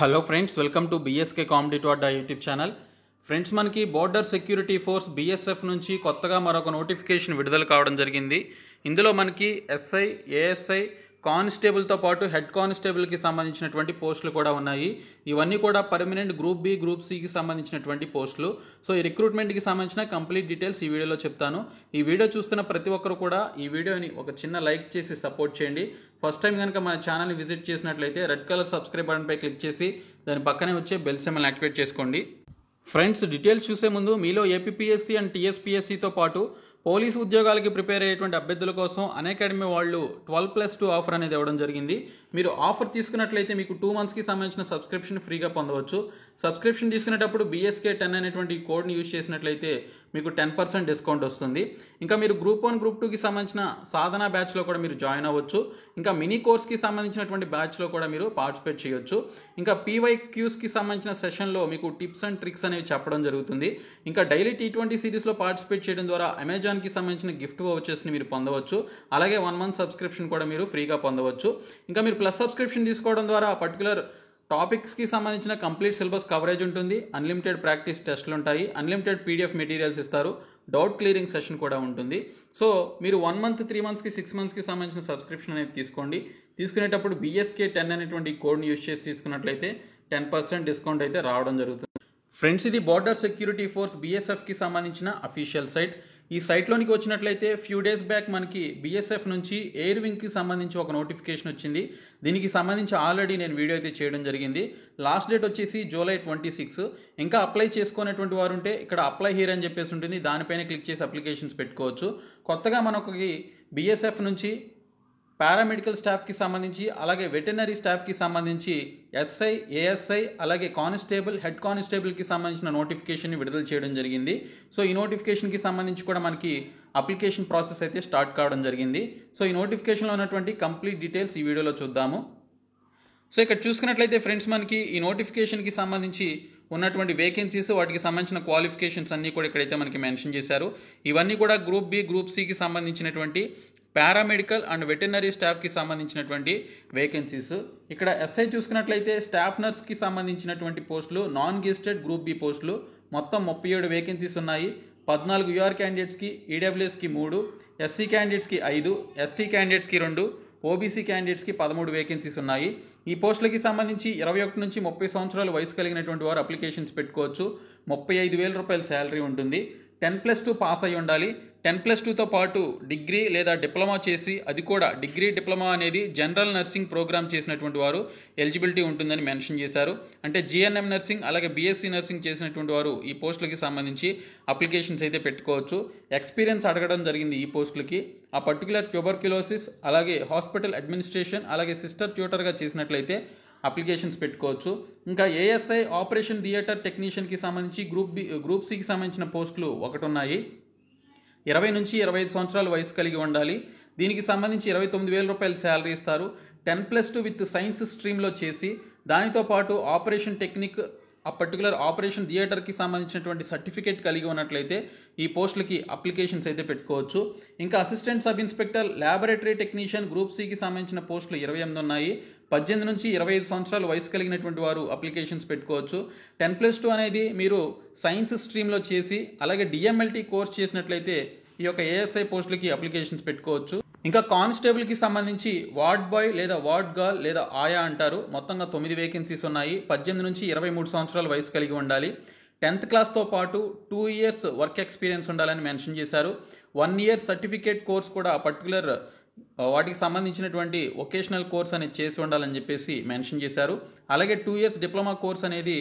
Hello friends, welcome to BSK competitive Adda YouTube channel. Friends, మనకి border security force BSF నుంచి కొత్తగా మరొక notification విడుదల కావడం జరిగింది. ఇందులో మనకి ఎస్ఐ, ఏఎస్ఐ, కానిస్టేబుల్తో పాటు హెడ్ కానిస్టేబుల్కి సంబంధించినటువంటి పోస్టులు కూడా ఉన్నాయి. ఇవన్నీ కూడా పర్మనెంట్ గ్రూప్ బి, గ్రూప్ సికి సంబంధించినటువంటి పోస్టులు. సో ఈ రిక్రూట్మెంట్కి సంబంధించిన కంప్లీట్ డీటెయిల్స్ ఈ వీడియోలో చెప్తాను. ఈ వీడియో చూస్తున్న ప్రతి ఒక్కరు కూడా ఈ వీడియోని ఒక చిన్న లైక్ చేసి సపోర్ట్ చేయండి. ఫస్ట్ టైం కనుక మన ఛానల్ని విజిట్ చేసినట్లయితే రెడ్ కలర్ సబ్స్క్రైబ్ బటన్పై క్లిక్ చేసి దాని పక్కనే వచ్చే బెల్ సింబల్ని యాక్టివేట్ చేసుకోండి. ఫ్రెండ్స్, డీటెయిల్స్ చూసే ముందు మీలో ఏపీపీఎస్సీ అండ్ టీఎస్పీఎస్సీతో పాటు పోలీసు ఉద్యోగాలకి ప్రిపేర్ అయ్యేటువంటి అభ్యర్థుల కోసం అన్అకాడమీ వాళ్ళు 12+2 ఆఫర్ అనేది ఇవ్వడం జరిగింది. మీరు ఆఫర్ తీసుకున్నట్లయితే మీకు 2 మంత్స్కి సంబంధించిన సబ్స్క్రిప్షన్ ఫ్రీగా పొందవచ్చు. సబ్స్క్రిప్షన్ తీసుకునేటప్పుడు BSK10 అనేటువంటి కోడ్ని యూజ్ చేసినట్లయితే మీకు 10% డిస్కౌంట్ వస్తుంది. ఇంకా మీరు గ్రూప్ 1, గ్రూప్ 2కి సంబంధించిన సాధన బ్యాచ్లో కూడా మీరు జాయిన్ అవ్వచ్చు. ఇంకా మినీ కోర్స్కి సంబంధించినటువంటి బ్యాచ్లో కూడా మీరు పార్టిసిపేట్ చేయొచ్చు. ఇంకా PYQస్కి సంబంధించిన సెషన్లో మీకు టిప్స్ అండ్ ట్రిక్స్ అనేవి చెప్పడం జరుగుతుంది. ఇంకా డైలీ T20 సిరీస్లో పార్టిసిపేట్ చేయడం ద్వారా అమెజాన్కి సంబంధించిన గిఫ్ట్ వౌచర్స్ని మీరు పొందవచ్చు. అలాగే 1 మంత్ సబ్స్క్రిప్షన్ కూడా మీరు ఫ్రీగా పొందవచ్చు. ఇంకా మీరు ప్లస్ సబ్స్క్రిప్షన్ తీసుకోవడం ద్వారా పర్టికులర్ టాపిక్స్కి సంబంధించిన కంప్లీట్ సిలబస్ కవరేజ్ ఉంటుంది. అన్లిమిటెడ్ ప్రాక్టీస్ టెస్ట్లు ఉంటాయి. అన్లిమిటెడ్ PDF మెటీరియల్స్ ఇస్తారు. డౌట్ క్లియరింగ్ సెషన్ కూడా ఉంటుంది. సో మీరు 1 మంత్, 3 మంత్స్కి, 6 మంత్స్కి సంబంధించిన సబ్స్క్రిప్షన్ అనేది తీసుకోండి. తీసుకునేటప్పుడు BSK10 అనేటువంటి కోడ్ని యూజ్ చేసి తీసుకున్నట్లయితే 10% డిస్కౌంట్ అయితే రావడం జరుగుతుంది. ఫ్రెండ్స్, ఇది బోర్డర్ సెక్యూరిటీ ఫోర్స్ BSFకి సంబంధించిన అఫీషియల్ సైట్. ఈ సైట్లోనికి వచ్చినట్లయితే ఫ్యూ డేస్ బ్యాక్ మనకి BSF నుంచి ఎయిర్ వింగ్కి సంబంధించి ఒక నోటిఫికేషన్ వచ్చింది. దీనికి సంబంధించి ఆల్రెడీ నేను వీడియో అయితే చేయడం జరిగింది. లాస్ట్ డేట్ వచ్చేసి జూలై 26. ఇంకా అప్లై చేసుకునేటువంటి వారు ఉంటే ఇక్కడ అప్లై హియర్ అని చెప్పేసి ఉంటుంది. దానిపైన క్లిక్ చేసి అప్లికేషన్స్ పెట్టుకోవచ్చు. కొత్తగా మనకి BSF నుంచి పారామెడికల్ స్టాఫ్కి సంబంధించి, అలాగే వెటర్నరీ స్టాఫ్కి సంబంధించి ఎస్ఐ, ఏఎస్ఐ, అలాగే కానిస్టేబుల్, హెడ్ కానిస్టేబుల్కి సంబంధించిన నోటిఫికేషన్ని విడుదల చేయడం జరిగింది. సో ఈ నోటిఫికేషన్కి సంబంధించి కూడా మనకి అప్లికేషన్ ప్రాసెస్ అయితే స్టార్ట్ కావడం జరిగింది. సో ఈ నోటిఫికేషన్లో ఉన్నటువంటి కంప్లీట్ డీటెయిల్స్ ఈ వీడియోలో చూద్దాము. సో ఇక్కడ చూసుకున్నట్లయితే ఫ్రెండ్స్, మనకి ఈ నోటిఫికేషన్కి సంబంధించి ఉన్నటువంటి వేకెన్సీస్, వాటికి సంబంధించిన క్వాలిఫికేషన్స్ అన్నీ కూడా ఇక్కడైతే మనకి మెన్షన్ చేశారు. ఇవన్నీ కూడా గ్రూప్ బి, గ్రూప్ సికి సంబంధించినటువంటి పారామెడికల్ అండ్ వెటర్నరీ స్టాఫ్కి సంబంధించినటువంటి వేకెన్సీస్. ఇక్కడ ఎస్ఐ చూసుకున్నట్లయితే స్టాఫ్ నర్స్కి సంబంధించినటువంటి పోస్టులు, నాన్ గెస్టెడ్ గ్రూప్ బి పోస్టులు మొత్తం 37 వేకెన్సీస్ ఉన్నాయి. 14 UR క్యాండిడేట్స్కి, EWSకి 3, SC క్యాండిడేట్స్కి 5, ST క్యాండిడేట్స్కి 2, OBC క్యాండిడేట్స్కి 13 వేకెన్సీస్ ఉన్నాయి. ఈ పోస్టులకి సంబంధించి 21 నుంచి 30 సంవత్సరాల వయసు కలిగినటువంటి వారు అప్లికేషన్స్ పెట్టుకోవచ్చు. 35,000 రూపాయల శాలరీ ఉంటుంది. 10+2 పాస్ అయి ఉండాలి. 10+2తో పాటు డిగ్రీ లేదా డిప్లొమా చేసి, అది కూడా డిగ్రీ, డిప్లొమా అనేది జనరల్ నర్సింగ్ ప్రోగ్రామ్ చేసినటువంటి వారు ఎలిజిబిలిటీ ఉంటుందని మెన్షన్ చేశారు. అంటే GNM నర్సింగ్, అలాగే BSc నర్సింగ్ చేసినటువంటి వారు ఈ పోస్టులకి సంబంధించి అప్లికేషన్స్ అయితే పెట్టుకోవచ్చు. ఎక్స్పీరియన్స్ అడగడం జరిగింది ఈ పోస్టులకి. ఆ పర్టికులర్ ట్యూబర్క్యులోసిస్, అలాగే హాస్పిటల్ అడ్మినిస్ట్రేషన్, అలాగే సిస్టర్ ట్యూటర్గా చేసినట్లయితే అప్లికేషన్స్ పెట్టుకోవచ్చు. ఇంకా ఏఎస్ఐ, ఆపరేషన్ థియేటర్ టెక్నీషియన్కి సంబంధించి గ్రూప్ సికి సంబంధించిన పోస్టులు 1 ఉన్నాయి. 20 నుంచి 25 సంవత్సరాల వయసు కలిగి ఉండాలి. దీనికి సంబంధించి 29,000 రూపాయల శాలరీ ఇస్తారు. 10+2 విత్ సైన్స్ స్ట్రీమ్లో చేసి, దానితో పాటు ఆపరేషన్ టెక్నిక్, ఆ పర్టికులర్ ఆపరేషన్ థియేటర్కి సంబంధించినటువంటి సర్టిఫికేట్ కలిగి ఉన్నట్లయితే ఈ పోస్టులకి అప్లికేషన్స్ అయితే పెట్టుకోవచ్చు. ఇంకా assistant sub inspector, laboratory technician group సికి సంబంధించిన పోస్టులు 28 ఉన్నాయి. 18 నుంచి 25 సంవత్సరాల వయసు కలిగినటువంటి వారు అప్లికేషన్స్ పెట్టుకోవచ్చు. 10+2 అనేది మీరు సైన్స్ స్ట్రీమ్లో చేసి, అలాగే DMLT కోర్స్ చేసినట్లయితే ఈ యొక్క ఏఎస్ఐ పోస్టులకి అప్లికేషన్స్ పెట్టుకోవచ్చు. ఇంకా కానిస్టేబుల్కి సంబంధించి వార్డ్ బాయ్ లేదా వార్డ్ గర్ల్ లేదా ఆయా అంటారు. మొత్తంగా 9 వేకెన్సీస్ ఉన్నాయి. 18 నుంచి 23 సంవత్సరాల వయసు కలిగి ఉండాలి. 10th క్లాస్తో పాటు 2 years వర్క్ ఎక్స్పీరియన్స్ ఉండాలని మెన్షన్ చేశారు. 1 year సర్టిఫికేట్ కోర్స్ కూడా పర్టికులర్ వాటికి సంబంధించినటువంటి వొకేషనల్ కోర్స్ అనేది చేసి ఉండాలని చెప్పేసి మెన్షన్ చేశారు. అలాగే 2 years డిప్లొమా కోర్స్ అనేది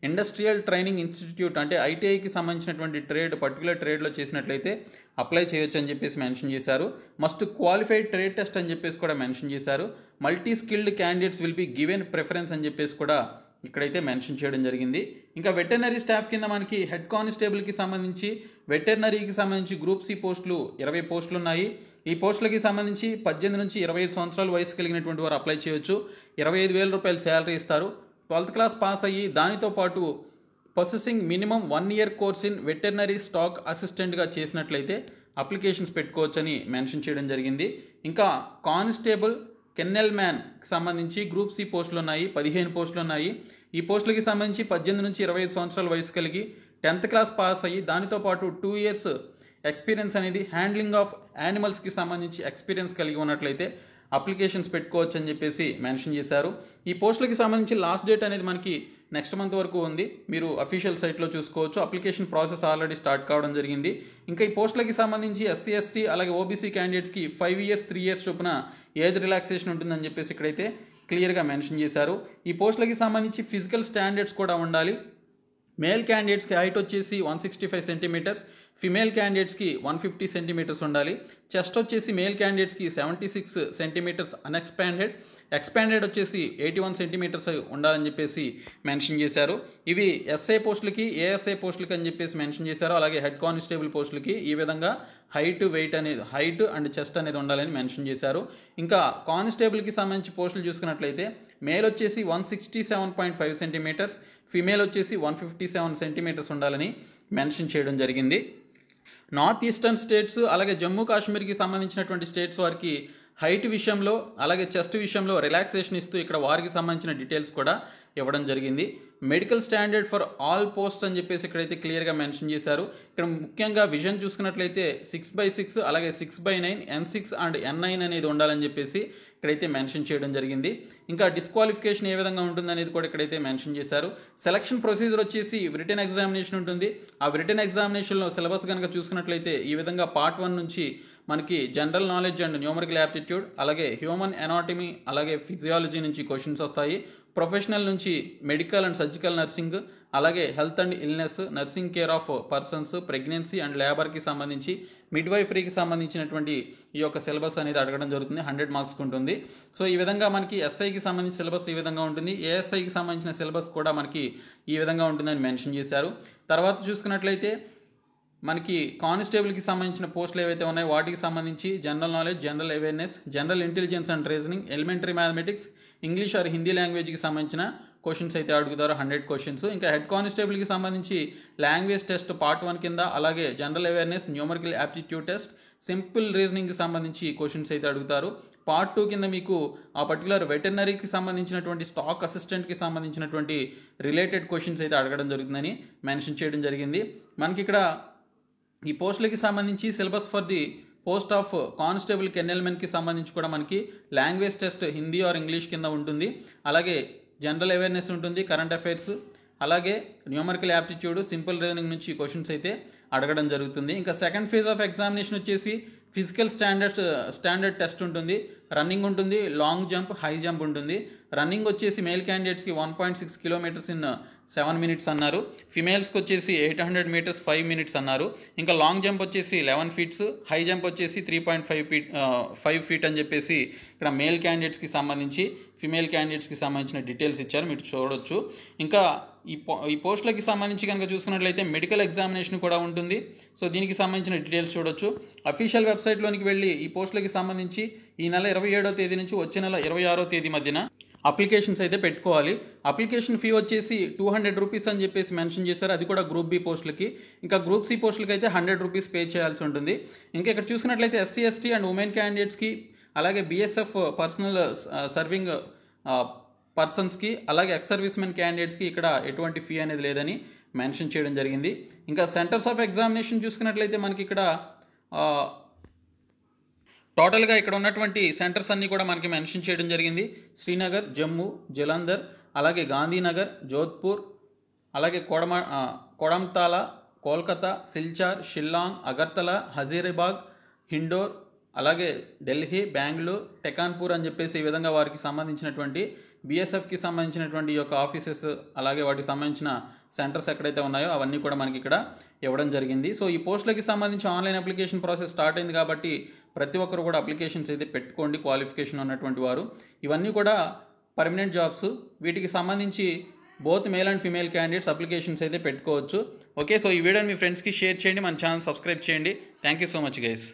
ఇండస్ట్రియల్ ట్రైనింగ్ ఇన్స్టిట్యూట్, అంటే ITIకి సంబంధించినటువంటి పర్టికులర్ ట్రేడ్లో చేసినట్లయితే అప్లై చేయొచ్చు అని చెప్పేసి మెన్షన్ చేశారు. మస్ట్ క్వాలిఫైడ్ ట్రేడ్ టెస్ట్ అని చెప్పేసి కూడా మెన్షన్ చేశారు. Multi skilled candidates will be given preference అని చెప్పేసి కూడా ఇక్కడైతే మెన్షన్ చేయడం జరిగింది. ఇంకా వెటర్నరీ స్టాఫ్ కింద మనకి హెడ్ కానిస్టేబుల్కి సంబంధించి, వెటర్నరీకి సంబంధించి గ్రూప్ సి పోస్టులు 20 పోస్టులు ఉన్నాయి. ఈ పోస్టులకి సంబంధించి 18 నుంచి 25 సంవత్సరాల వయసు కలిగినటువంటి వారు అప్లై చేయొచ్చు. 25,000 రూపాయల శాలరీ ఇస్తారు. 12th క్లాస్ పాస్ అయ్యి, దానితో పాటు possessing minimum 1 year course in veterinary stock అసిస్టెంట్గా చేసినట్లయితే అప్లికేషన్స్ పెట్టుకోవచ్చని మెన్షన్ చేయడం జరిగింది. ఇంకా కానిస్టేబుల్, కెన్నెల్ మ్యాన్కి సంబంధించి గ్రూప్ సి పోస్టులు ఉన్నాయి, 15 పోస్టులు ఉన్నాయి. ఈ పోస్టులకి సంబంధించి 18 నుంచి 25 సంవత్సరాల వయసు కలిగి 10th క్లాస్ పాస్ అయ్యి దానితో పాటు 2 years ఎక్స్పీరియన్స్ అనేది హ్యాండ్లింగ్ ఆఫ్ యానిమల్స్కి సంబంధించి ఎక్స్పీరియన్స్ కలిగి ఉన్నట్లయితే అప్లికేషన్స్ పెట్టుకోవచ్చు అని చెప్పేసి మెన్షన్ చేశారు. ఈ పోస్టులకి సంబంధించి లాస్ట్ డేట్ అనేది మనకి నెక్స్ట్ మంత్ వరకు ఉంది. మీరు అఫీషియల్ సైట్లో చూసుకోవచ్చు. అప్లికేషన్ ప్రాసెస్ ఆల్రెడీ స్టార్ట్ కావడం జరిగింది. ఇంకా ఈ పోస్టులకి సంబంధించి ఎస్సీ ఎస్టీ అలాగే ఓబీసీ క్యాండిడేట్స్కి 5 years 3 years చొప్పున ఏజ్ రిలాక్సేషన్ ఉంటుందని చెప్పేసి ఇక్కడైతే క్లియర్గా మెన్షన్ చేశారు. ఈ పోస్టులకి సంబంధించి ఫిజికల్ స్టాండర్డ్స్ కూడా ఉండాలి. మేల్ క్యాండిడేట్స్కి హైట్ వచ్చేసి 165 centimeters, ఫిమేల్ క్యాండిడేట్స్కి 150 centimeters ఉండాలి. చెస్ట్ వచ్చేసి మేల్ క్యాండిడేట్స్కి 76 centimeters అన్ఎక్స్పాండెడ్, ఎక్స్పాండెడ్ వచ్చేసి 81 centimeters ఉండాలని చెప్పేసి మెన్షన్ చేశారు. ఇవి ఎస్ఐ పోస్టులకి, ఏఎస్ఐ పోస్టులకి అని చెప్పేసి మెన్షన్ చేశారు. అలాగే హెడ్ కానిస్టేబుల్ పోస్టులకి ఈ విధంగా హైట్ అండ్ చెస్ట్ అనేది ఉండాలని మెన్షన్ చేశారు. ఇంకా కానిస్టేబుల్కి సంబంధించి పోస్టులు చూసుకున్నట్లయితే మేల్ వచ్చేసి 167.5 centimeters, ఫిమేల్ వచ్చేసి 157 centimeters ఉండాలని మెన్షన్ చేయడం జరిగింది. నార్త్ ఈస్టర్న్ స్టేట్స్ అలాగే జమ్మూ కాశ్మీర్కి సంబంధించినటువంటి స్టేట్స్ వారికి హైట్ విషయంలో అలాగే చెస్ట్ విషయంలో రిలాక్సేషన్ ఇస్తూ ఇక్కడ వారికి సంబంధించిన డీటెయిల్స్ కూడా ఇవ్వడం జరిగింది. Medical standard for all post అని చెప్పేసి ఇక్కడైతే క్లియర్గా మెన్షన్ చేశారు. ఇక్కడ ముఖ్యంగా విజన్ చూసుకున్నట్లయితే 6/6 అలాగే 6/9, N6 అండ్ N9 అనేది ఉండాలని చెప్పేసి ఇక్కడైతే మెన్షన్ చేయడం జరిగింది. ఇంకా డిస్క్వాలిఫికేషన్ ఏ విధంగా ఉంటుంది అనేది కూడా ఇక్కడైతే మెన్షన్ చేశారు. సెలక్షన్ ప్రొసీజర్ వచ్చేసి రిటన్ ఎగ్జామినేషన్ ఉంటుంది. ఆ రిటన్ ఎగ్జామినేషన్లో సిలబస్ కనుక చూసుకున్నట్లయితే ఈ విధంగా పార్ట్ 1 నుంచి మనకి general knowledge and numerical aptitude, అలాగే హ్యూమన్ ఎనాటమీ, అలాగే ఫిజియాలజీ నుంచి క్వశ్చన్స్ వస్తాయి. ప్రొఫెషనల్ నుంచి మెడికల్ అండ్ సర్జికల్ నర్సింగ్, అలాగే health and illness, nursing care of persons, pregnancy and లేబర్కి సంబంధించి, మిడ్వైఫరీకి సంబంధించినటువంటి ఈ యొక్క సిలబస్ అనేది అడగడం జరుగుతుంది. 100 మార్క్స్కి ఉంటుంది. సో ఈ విధంగా మనకి ఎస్ఐకి సంబంధించిన సిలబస్ ఈ విధంగా ఉంటుంది. ఏఎస్ఐకి సంబంధించిన సిలబస్ కూడా మనకి ఈ విధంగా ఉంటుందని మెన్షన్ చేశారు. తర్వాత చూసుకున్నట్లయితే మనకి కానిస్టేబుల్కి సంబంధించిన పోస్టులు ఏవైతే ఉన్నాయో వాటికి సంబంధించి general knowledge, general awareness, general intelligence and reasoning, elementary mathematics, English or Hindi లాంగ్వేజ్కి సంబంధించిన క్వశ్చన్స్ అయితే అడుగుతారు, 100 questions. ఇంకా హెడ్ కానిస్టేబుల్కి సంబంధించి లాంగ్వేజ్ టెస్ట్ పార్ట్ 1 కింద, అలాగే general awareness, numerical aptitude test, simple రీజనింగ్కి సంబంధించి క్వశ్చన్స్ అయితే అడుగుతారు. పార్ట్ 2 కింద మీకు ఆ పర్టికులర్ వెటర్నరీకి సంబంధించినటువంటి స్టాక్ అసిస్టెంట్కి సంబంధించినటువంటి రిలేటెడ్ క్వశ్చన్స్ అయితే అడగడం జరుగుతుందని మెన్షన్ చేయడం జరిగింది. మనకి ఇక్కడ ఈ పోస్టులకి సంబంధించి syllabus for the post of constable కెన్నెల్మెన్కి సంబంధించి కూడా మనకి language test Hindi or English కింద ఉంటుంది. అలాగే జనరల్ అవేర్నెస్ ఉంటుంది, కరెంట్ అఫైర్స్, అలాగే న్యూమరికల్ యాప్టిట్యూడ్, సింపుల్ రీజనింగ్ నుంచి క్వశ్చన్స్ అయితే అడగడం జరుగుతుంది. ఇంకా సెకండ్ ఫేజ్ ఆఫ్ ఎగ్జామినేషన్ వచ్చేసి ఫిజికల్ స్టాండర్డ్ టెస్ట్ ఉంటుంది, రన్నింగ్ ఉంటుంది, లాంగ్ జంప్, హై జంప్ ఉంటుంది. రన్నింగ్ వచ్చేసి మేల్ క్యాండిడేట్స్కి 1.6 kilometers in 7 minutes అన్నారు. ఫిమేల్స్కి వచ్చేసి 800 meters 5 minutes అన్నారు. ఇంకా లాంగ్ జంప్ వచ్చేసి 11 feet, హై జంప్ వచ్చేసి 3.5 feet అని చెప్పేసి ఇక్కడ మేల్ క్యాండిడేట్స్కి సంబంధించి, ఫిమేల్ క్యాండిడేట్స్కి సంబంధించిన డీటెయిల్స్ ఇచ్చారు, మీరు చూడొచ్చు. ఇంకా ఈ పోస్టులకి సంబంధించి కనుక చూసుకున్నట్లయితే మెడికల్ ఎగ్జామినేషన్ కూడా ఉంటుంది. సో దీనికి సంబంధించిన డీటెయిల్స్ చూడొచ్చు. అఫీషియల్ వెబ్సైట్లోనికి వెళ్ళి ఈ పోస్టులకి సంబంధించి ఈ నెల 27వ తేదీ నుంచి వచ్చే నెల 26వ తేదీ మధ్యన అప్లికేషన్స్ అయితే పెట్టుకోవాలి. అప్లికేషన్ ఫీ వచ్చేసి 200 rupees అని చెప్పేసి మెన్షన్ చేశారు. అది కూడా గ్రూప్ బి పోస్టులకి. ఇంకా గ్రూప్ సి పోస్టులకి అయితే 100 rupees పే చేయాల్సి ఉంటుంది. ఇంకా ఇక్కడ చూసుకున్నట్లయితే ఎస్సీ ఎస్టీ అండ్ ఉమెన్ క్యాండిడేట్స్కి, అలాగే బీఎస్ఎఫ్ పర్సనల్ సర్వింగ్ పర్సన్స్కి, అలాగే ఎక్స్ సర్వీస్ మెన్ క్యాండిడేట్స్కి ఇక్కడ ఎటువంటి ఫీ అనేది లేదని మెన్షన్ చేయడం జరిగింది. ఇంకా సెంటర్స్ ఆఫ్ ఎగ్జామినేషన్ చూసుకున్నట్లయితే మనకి ఇక్కడ టోటల్గా ఇక్కడ ఉన్నటువంటి సెంటర్స్ అన్నీ కూడా మనకి మెన్షన్ చేయడం జరిగింది. శ్రీనగర్, జమ్మూ, జలంధర్, అలాగే గాంధీనగర్, జోధ్పూర్, అలాగే కొడంతాల, కోల్కతా, సిల్చార్, షిల్లాంగ్, అగర్తల, హజీరాబాద్, హిండోర్, అలాగే ఢిల్లీ, బెంగళూరు, టెకాన్పూర్ అని చెప్పేసి ఈ విధంగా వారికి సంబంధించినటువంటి బీఎస్ఎఫ్కి సంబంధించినటువంటి ఈ యొక్క ఆఫీసెస్, అలాగే వాటికి సంబంధించిన సెంటర్స్ ఎక్కడైతే ఉన్నాయో అవన్నీ కూడా మనకి ఇక్కడ ఇవ్వడం జరిగింది. సో ఈ పోస్టులకి సంబంధించి ఆన్లైన్ అప్లికేషన్ ప్రాసెస్ స్టార్ట్ అయింది కాబట్టి ప్రతి ఒక్కరు కూడా అప్లికేషన్స్ అయితే పెట్టుకోండి, క్వాలిఫికేషన్ ఉన్నటువంటి వారు. ఇవన్నీ కూడా పర్మనెంట్ జాబ్స్. వీటికి సంబంధించి both male and female candidates applications అయితే పెట్టుకోవచ్చు. ఓకే, సో ఈ వీడియోని మీ ఫ్రెండ్స్కి షేర్ చేయండి, మన ఛానల్ సబ్స్క్రైబ్ చేయండి. Thank you so much guys.